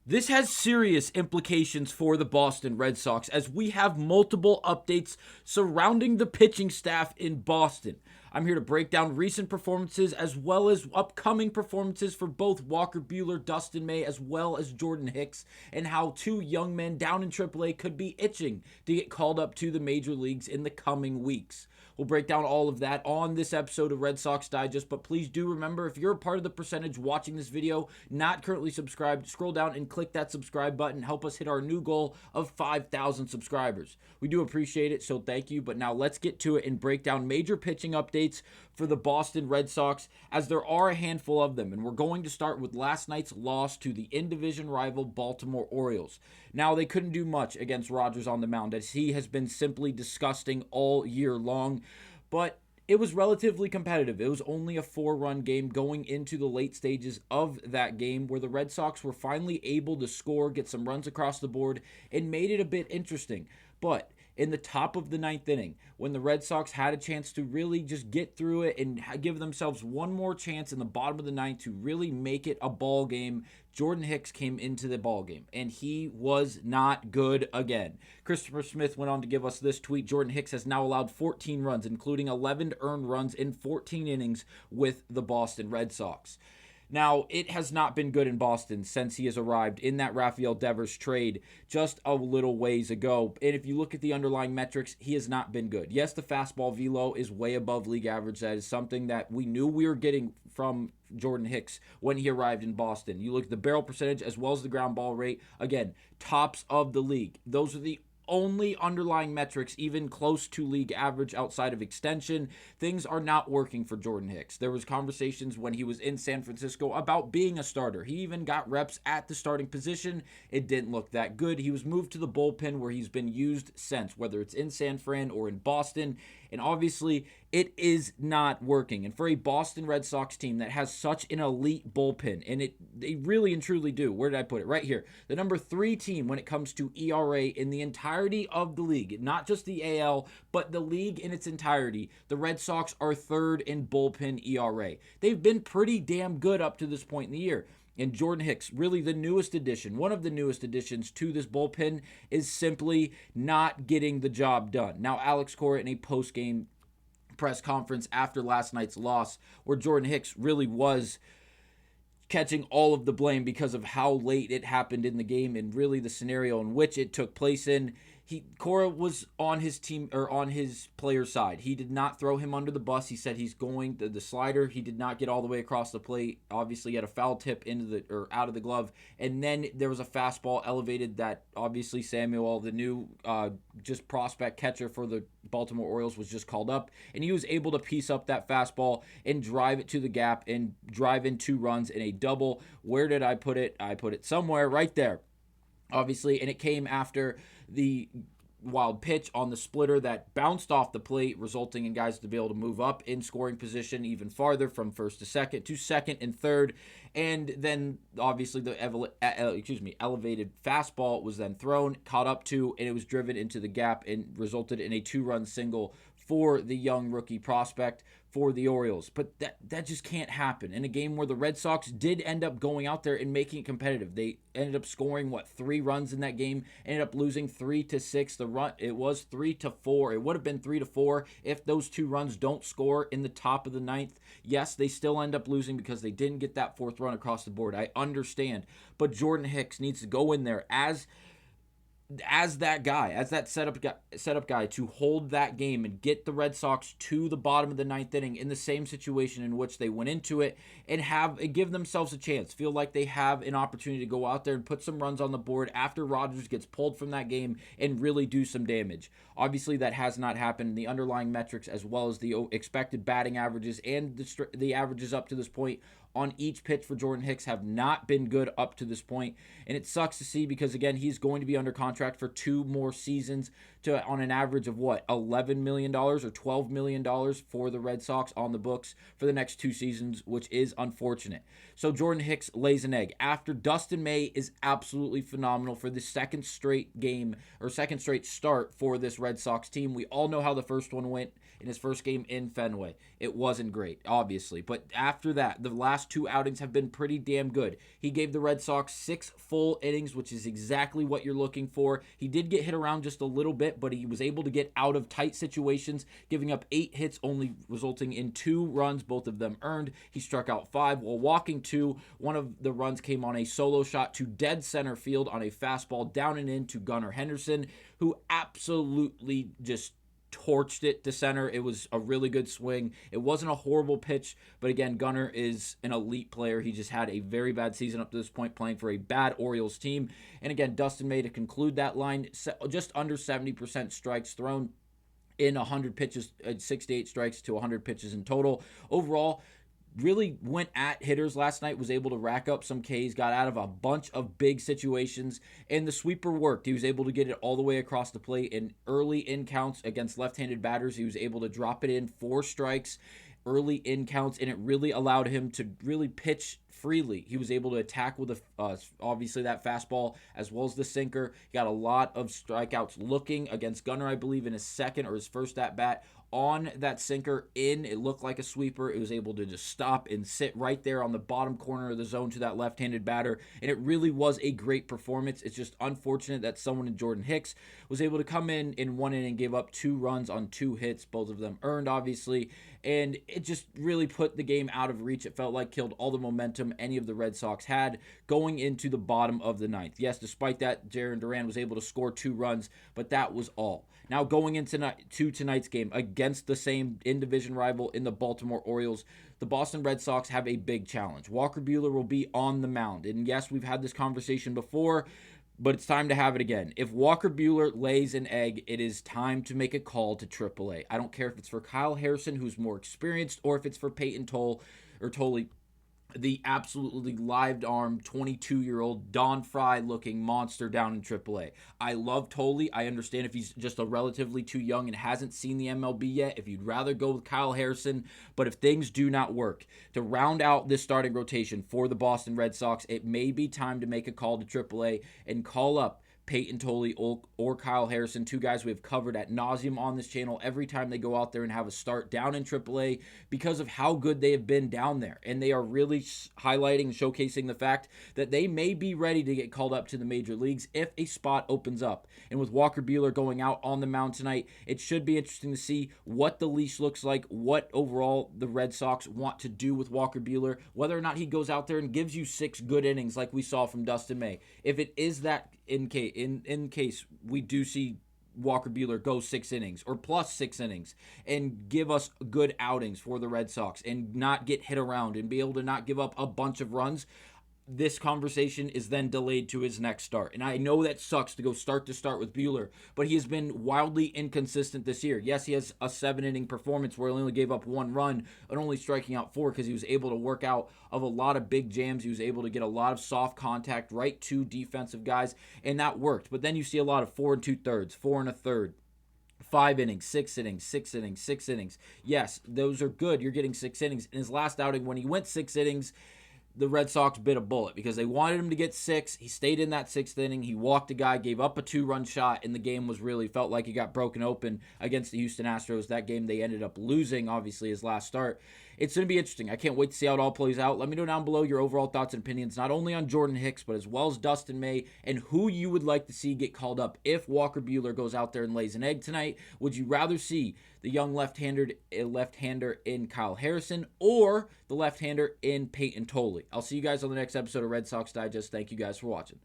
This has serious implications for the Boston Red Sox as we have multiple updates surrounding the pitching staff in Boston. I'm here to break down recent performances as well as upcoming performances for both Walker Buehler, Dustin May, as well as Jordan Hicks, and how two young men down in AAA could be itching to get called up to the major leagues in the coming weeks. We'll break down all of that on this episode of Red Sox Digest, but please do remember, if you're a part of the percentage watching this video, not currently subscribed, scroll down and click that subscribe button. Help us hit our new goal of 5,000 subscribers. We do appreciate it, so thank you. But now let's get to it and break down major pitching updates for the Boston Red Sox, as there are a handful of them. And we're going to start with last night's loss to the in-division rival Baltimore Orioles. Now, they couldn't do much against Rodgers on the mound, as he has been simply disgusting all year long. But it was relatively competitive. It was only a 4-run game going into the late stages of that game, where the Red Sox were finally able to score, get some runs across the board, and made it a bit interesting. But in the top of the ninth inning, when the Red Sox had a chance to really just get through it and give themselves one more chance in the bottom of the ninth to really make it a ball game, Jordan Hicks came into the ball game, and he was not good again. Christopher Smith went on to give us this tweet: Jordan Hicks has now allowed 14 runs, including 11 earned runs in 14 innings with the Boston Red Sox. Now, it has not been good in Boston since he has arrived in that Rafael Devers trade just a little ways ago. And if you look at the underlying metrics, he has not been good. Yes, the fastball velo is way above league average. That is something that we knew we were getting from Jordan Hicks when he arrived in Boston. You look at the barrel percentage as well as the ground ball rate. Again, tops of the league. Those are the only underlying metrics even close to league average outside of extension. Things are not working for Jordan Hicks. There was conversations when he was in San Francisco about being a starter. He even got reps at the starting position. It didn't look that good. He was moved to the bullpen, where he's been used since, whether it's in San Fran or in Boston. And obviously, it is not working. And for a Boston Red Sox team that has such an elite bullpen, and they really and truly do. Where did I put it? Right here. The number 3 team when it comes to ERA in the entirety of the league. Not just the AL, but the league in its entirety. The Red Sox are 3rd in bullpen ERA. They've been pretty damn good up to this point in the year. And Jordan Hicks, really the newest addition, one of the newest additions to this bullpen, is simply not getting the job done. Now, Alex Cora, in a post-game press conference after last night's loss, where Jordan Hicks really was catching all of the blame because of how late it happened in the game and really the scenario in which it took place in. Cora was on his team, or on his player's side. He did not throw him under the bus. He said he's going the slider. He did not get all the way across the plate. Obviously, he had a foul tip out of the glove, and then there was a fastball elevated that obviously Samuel, the new just prospect catcher for the Baltimore Orioles, was just called up, and he was able to piece up that fastball and drive it to the gap and drive in 2 runs in a double. Where did I put it? I put it somewhere right there, obviously, and it came after the wild pitch on the splitter that bounced off the plate, resulting in guys to be able to move up in scoring position even farther from first to second and third. And then obviously the elevated fastball was then thrown, caught up to, and it was driven into the gap and resulted in a 2-run single for the young rookie prospect for the Orioles. But that just can't happen in a game where the Red Sox did end up going out there and making it competitive. They ended up scoring 3 runs in that game, ended up losing 3-6. It was 3-4. It would have been 3-4 if those 2 runs don't score in the top of the ninth. Yes, they still end up losing because they didn't get that 4th run across the board. I understand, but Jordan Hicks needs to go in there as that guy, as that setup guy to hold that game and get the Red Sox to the bottom of the ninth inning in the same situation in which they went into it, and give themselves a chance. Feel like they have an opportunity to go out there and put some runs on the board after Rodgers gets pulled from that game and really do some damage. Obviously, that has not happened. The underlying metrics, as well as the expected batting averages and the averages up to this point on each pitch for Jordan Hicks, have not been good up to this point. And it sucks to see, because again, he's going to be under contract for 2 more seasons on an average of $11 million or $12 million for the Red Sox on the books for the next 2 seasons, which is unfortunate. So Jordan Hicks lays an egg after Dustin May is absolutely phenomenal for the second straight start for this Red Sox team. We all know how the first one went in his first game in Fenway. It wasn't great, obviously, but after that, the last last 2 outings have been pretty damn good. He gave the Red Sox 6 full innings, which is exactly what you're looking for. He did get hit around just a little bit, but he was able to get out of tight situations, giving up 8 hits, only resulting in 2 runs, both of them earned. He struck out 5 while walking 2. One of the runs came on a solo shot to dead center field on a fastball down and in to Gunnar Henderson, who absolutely just torched it to center. It was a really good swing. It wasn't a horrible pitch, but again, Gunnar is an elite player. He just had a very bad season up to this point, playing for a bad Orioles team. And again, Dustin May to conclude that line, just under 70% strikes thrown in 100 pitches, 68 strikes to 100 pitches in total. Overall, really went at hitters last night, was able to rack up some Ks, got out of a bunch of big situations, and the sweeper worked. He was able to get it all the way across the plate in early in counts against left-handed batters. He was able to drop it in 4 strikes early in counts, and it really allowed him to really pitch freely. He was able to attack with obviously that fastball as well as the sinker. He got a lot of strikeouts looking against Gunnar, I believe, in his second or his first at-bat. On that sinker in, it looked like a sweeper. It was able to just stop and sit right there on the bottom corner of the zone to that left-handed batter, and it really was a great performance. It's just unfortunate that someone in Jordan Hicks was able to come in 1 inning and give up 2 runs on 2 hits, both of them earned, obviously, and it just really put the game out of reach. It felt like killed all the momentum any of the Red Sox had going into the bottom of the 9th. Yes, despite that, Jarren Duran was able to score 2 runs, but that was all. Now going into tonight's game against the same in-division rival in the Baltimore Orioles, the Boston Red Sox have a big challenge. Walker Buehler will be on the mound. And yes, we've had this conversation before, but it's time to have it again. If Walker Buehler lays an egg, it is time to make a call to AAA. I don't care if it's for Kyle Harrison, who's more experienced, or if it's for Peyton Tolle, the absolutely live-arm 22-year-old Don Fry-looking monster down in AAA. I love Tolle. I understand if he's just a relatively too young and hasn't seen the MLB yet, if you'd rather go with Kyle Harrison. But if things do not work, to round out this starting rotation for the Boston Red Sox, it may be time to make a call to AAA and call up Peyton Tolle or Kyle Harrison, 2 guys we have covered ad nauseum on this channel every time they go out there and have a start down in AAA because of how good they have been down there. And they are really highlighting and showcasing the fact that they may be ready to get called up to the major leagues if a spot opens up. And with Walker Buehler going out on the mound tonight, it should be interesting to see what the leash looks like, what overall the Red Sox want to do with Walker Buehler, whether or not he goes out there and gives you 6 good innings like we saw from Dustin May. If it is that in case we do see Walker Buehler go 6 innings or plus 6 innings and give us good outings for the Red Sox and not get hit around and be able to not give up a bunch of runs, this conversation is then delayed to his next start. And I know that sucks to go start to start with Buehler, but he has been wildly inconsistent this year. Yes, he has a 7-inning performance where he only gave up 1 run and only striking out 4 because he was able to work out of a lot of big jams. He was able to get a lot of soft contact right to defensive guys, and that worked. But then you see a lot of 4 2/3, 4 1/3. 5 innings, 6 innings, 6 innings, 6 innings. Yes, those are good. You're getting 6 innings. In his last outing, when he went 6 innings, the Red Sox bit a bullet because they wanted him to get 6. He stayed in that 6th inning. He walked a guy, gave up a 2-run shot, and the game was really felt like it got broken open against the Houston Astros. That game they ended up losing, obviously, his last start. It's going to be interesting. I can't wait to see how it all plays out. Let me know down below your overall thoughts and opinions, not only on Jordan Hicks, but as well as Dustin May, and who you would like to see get called up if Walker Buehler goes out there and lays an egg tonight. Would you rather see the young left-hander in Kyle Harrison or the left-hander in Peyton Tolle? I'll see you guys on the next episode of Red Sox Digest. Thank you guys for watching.